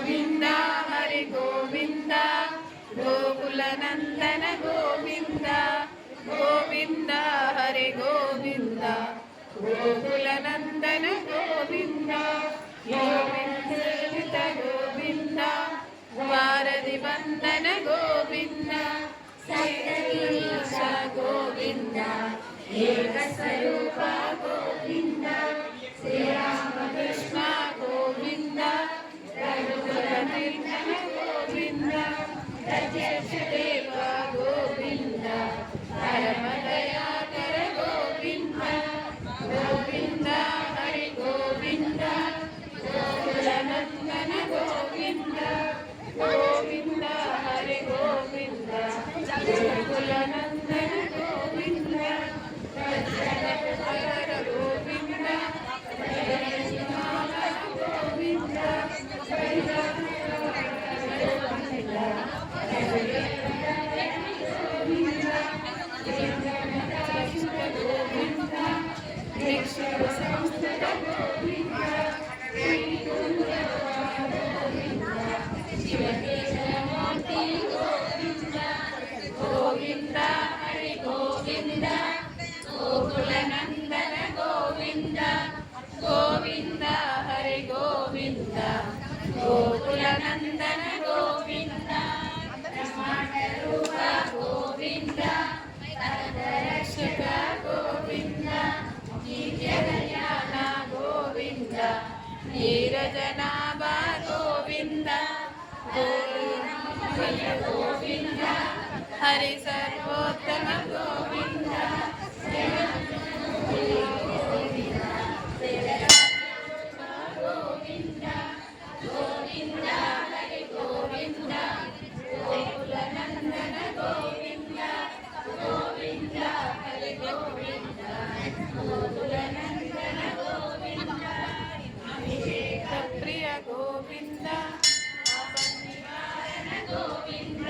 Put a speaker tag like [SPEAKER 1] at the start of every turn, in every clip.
[SPEAKER 1] गोविन्द हरि गोविन्द गोकुलनन्दन गोविन्द गोविन्द हरि गोविन्द गोकुलनन्दन गोविन्द गोविन्द गोविन्द वारधि वन्दन गोविन्द सैतनीश गोविन्द एकस्वरूप गोविन्द श्रीरामकृष्ण गोविन्द रघुकुलनन्दन गोविन्द रजदेव गोविन्द परमदयाकर गोविन्द गोविन्द हरि गोविन्द गोकुलनन्दन गोविन्द गोविन्द हरि गोविन्द गोकुलनन्दन गोविन्द रजकर गोविन्द गोविन्द गोविन्द हरि गोविन्द गोकुलनन्दन गोविन्द गोविन्द हरि गोविन्द गोकुलनन्दन गोविन्द ब्रह्माण्डरूप गोविन्द रक्षक गोविन्द नित्यकल्याण गोविन्द नीरजनाभ गोविन्द गोविन्द हरि सर्वोत्तम गोविन्द गोविन्द गोविन्द हरि गोविन्द गोकुलनन्दन गोविन्द गोविन्द हरि गोविन्द गोकुलनन्दन गोविन्द अभिषेक प्रिय गोविन्द अपनिवारण गोविन्द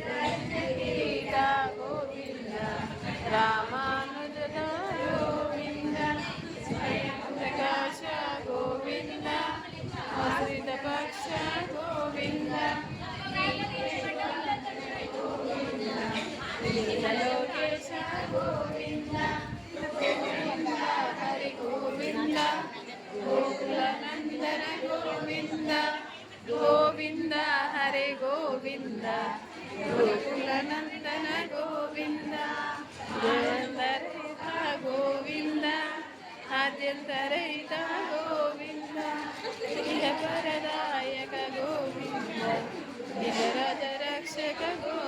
[SPEAKER 1] रत्नकिरीट गोविन्द रामानुज गोविन्द स्वयं प्रकाश गोविन्द आश्रित पक्ष गोविन्द लोकेश गोविन्द गोविन्द हरि गोविन्द गोकुलनन्दन गोविन्द गोविन्द हरि गोविन्द गोकुलनन्दन गोविन्द गोविन्द गोविन्द आद्यन्तरहित गोविन्द इहपरदायक गोविन्द निजराज रक्षक गोविन्द